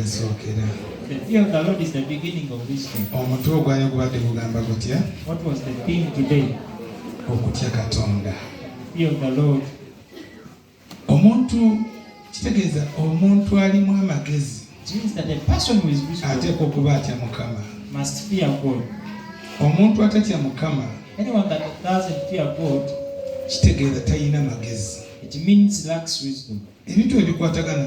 wegasookera. The fear of the Lord is the beginning of wisdom. Omutwe ogwali gubadde gugamba gutya? What was the theme today? Okutya Katonda. Fear of the Lord. Omuntu kitegeeza omuntu alimu amagezi. It means that a person who is wisdom ateekwa okuba atya Mukama. must fear God. Omuntu atatya Mukama Anyone that doesn't fear God, kitegeeza talina magezi. it means lacks wisdom. Ebintu ebikwatagana.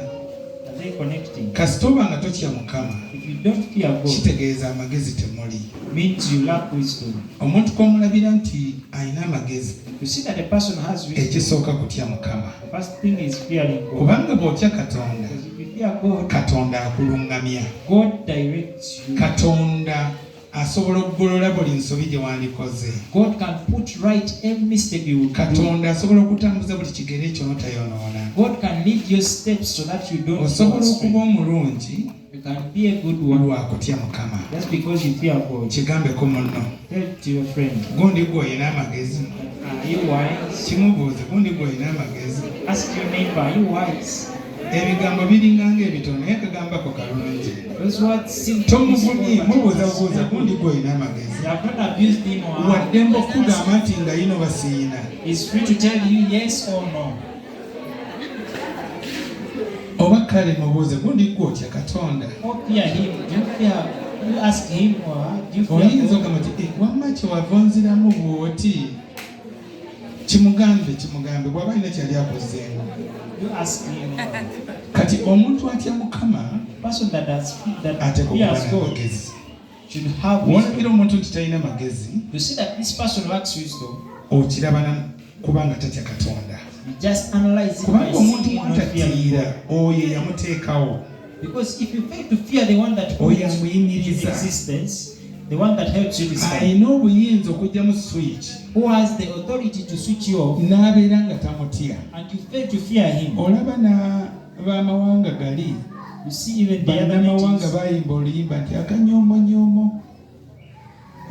Are they connecting? Kasita oba nga totya Mukama If you don't fear God, kitegeeza amagezi temuli. means you lack wisdom. Omuntu kw'omulabira nti alina amagezi You see that a person has wisdom. ekisooka kutya Mukama. The first thing is fearing God. Kubanga bw'otya Katonda, Because if you fear God, Katonda akulungamya. God directs you. Katonda asobola okugolola buli nsobi gye wandikoze. God can put right every mistake you will do. Katonda asobola okutambuza buli kigere ky'onotayonoona. God can lead your steps so that you don't Osobola fall okuba astray. omulungi You can be a good one lwakutya Mukama. just because you fear God. Kigambeko munno. Tell it to your friend. Gundi gw'olina amagezi. Are you wise? Kimubuuze gundi gw'olina amagezi. Ask your neighbor, are you wise? Ebigambo biringanga ebitono naye kagambako kalungi. Those words seem to be Tomubunye mubuuza small. gundi gw'olina amagezi. You have not abused him or her. Wadde mbokugamba nti nga yino basiina. He's free to tell you yes or no. Oba kale mubuuze gundi gw'otya Katonda. Or fear him. Do you fear? You ask him or her. Do you fear Oyinza God? okugamba nti wamma kyewava onziramu bw'oti. Kimugambe bw'aba alina kyali akozeemu. You ask him or her. Kati omuntu atya Mukama Person that ateekwa okuba fears God n'amagezi. should have wisdom. W'olabira omuntu nti talina magezi, You see that this person lacks wisdom. okiraba kubanga tatya Katonda. You just analyze it by Kubanga omuntu seeing not fearing mwatatiira God. oyo yamuteekawo. Because if you fail to fear the one that Oyo holds you in amuyimiriza. existence, the one that helps you decide, Alina obuyinza okugyamu switch who has the authority to switch you off, n'abeera nga tamutya. and you fail to fear him. Olaba b'amawanga gali You see even the other bannamawanga natives, bayimba oluyimba nti akanyomonyoomo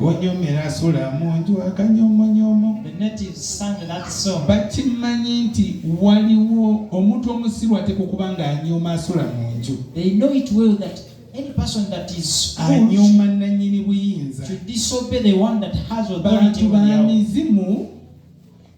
wonyomera asula mu nju akanyomonyoomo. the natives sang that song. Bakimanyi nti waliwo omuntu omusiru ateekwa okuba ng'anyooma asula mu nju. They know it well that any person that is foolish Anyooma nannyini buyinza. should disobey the one that has authority Bantu over the house. bamizimu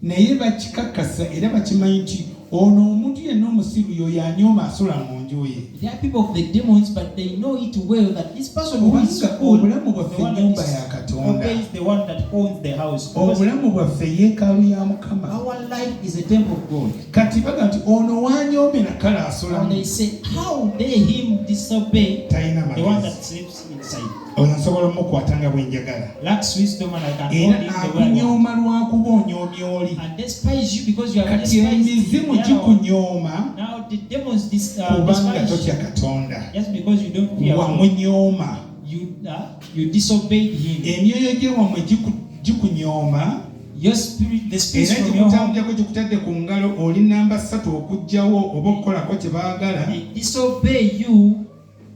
naye bakikakasa era bakimanyi nti ono omuntu yenna omusiru y'oyo anyooma asula mu nju ye. They are people of the demons, but they know it well that this person who is Kubanga fool, obulamu the bwaffe one ennyumba that ya is Katonda. obeys the one that owns the house. Because Obulamu bwaffe yeekaalu ya Mukama. our life is a temple of God. Kati baga nti ono wanyoomera kale And asulamu. they say, how dare him disobey Talina the one magezi. that sleeps inside? Oyo nsobola omukwata nga bwe njagala. Lacks wisdom, and I can hold Era him the way I want. akunyooma lwakuba onyoomye oli. And despise you because you have Kati despised emizimu the other one. gikunyooma Now the demons kubanga despise totya you Katonda. just because you don't fear God. Wamunyooma. You disobeyed him. Emyoyo gye wammwe gikunyooma. Your spirit, the spirits Era from your home, gikutambulyako gikutadde ku ngalo oli namba 3 okuggyawo oba okukolako kye baagala they disobey you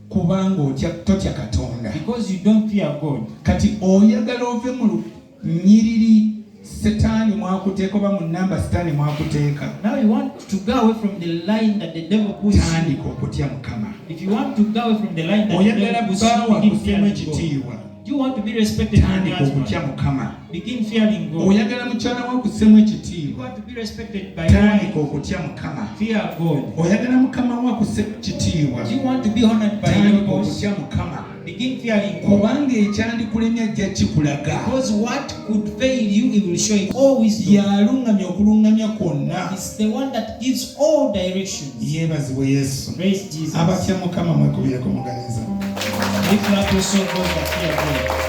kubanga totya Katonda. because you don't fear God. Kati oyagala ove mu nnyiriri Setaani mwakuteeka oba mu namba Setaani mwakuteeka. Now you want to go away from the line that the devil puts you. Tandika okutya Mukama. If you want to go away from the line that the Oyagala devil puts bbaawo you, begin akuseemu fearing God. ekitiibwa. Do you want to be respected in Tandika your okutya husband? Mukama. Begin fearing God. Oyagala mukyala wo akuseemu You ekitiibwa. want to be respected by Tandika God. okutya Mukama. Fear God. Oyagala Mukama wo akuseemu ekitiibwa. Do you want to be honored by your Tandika boss? okutya Mukama. Begin fearing God. Kubanga ekyandikulemya ajja kikulaga. Because what could fail you, it will show you all wisdom. Yalungamya okulungamya kwonna. It's the one that gives all directions. Yeebazibwe Yesu. Praise Jesus. Abatya Mukama mwekubireko muganyiza. Lift up your soul, God, that fear God.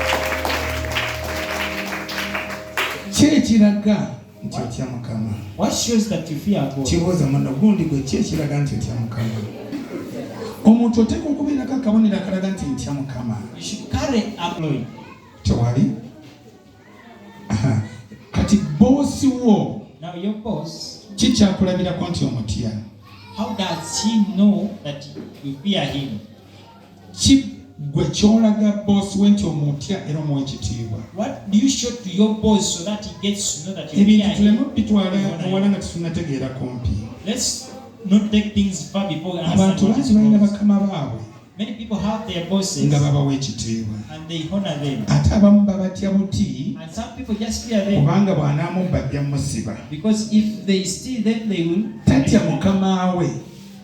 Ki ekiraga nti otya Mukama? What shows that you fear God? Kibuuza munno gundi gwe ki ekiraga nti otya Mukama? Omuntu oteekwa okubeerako akabonero akalaga nti ntya Mukama. You should carry a ploy. Tewali? Aha. Kati boosi wo Now your boss, ki kyakulabirako nti omutya? how does he know that you fear him? Ki gwe kyolaga boosi we nti omutya era omuwa ekitiibwa? What do you show to your boss so that he gets to know that you Ebintu fear tuleme him? bitwala ewala nga tetunnategeera kumpi. Let's not take things far before Abantu understanding what bangi is balina boss. bakama baabwe. Many people have their bosses nga babawa ekitiibwa and they honor them. ate abamu babatya buti And some people just fear them kubanga bw'anaamubba ajja musiba because if they steal them, they will. tatya mukama we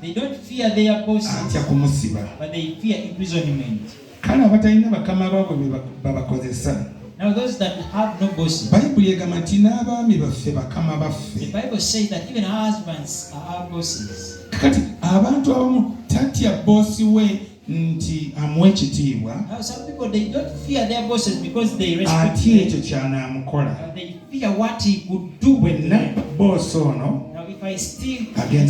They don't fear their bosses, atya kumusiba. but they fear imprisonment. Kale abatalina bakama baabwe babakozesa. Now those that have no bosses, Bayibuli egamba nti n'abaami baffe bakama the baffe. Bible says that even our husbands are our bosses. Kati abantu abamu tatya boosi we nti amuwa ekitiibwa Now some people, they don't fear their bosses because they respect atya ekyo them. ky'anaamukola. They fear what he could do with Bwenna them. boosi ono Now if I steal agenda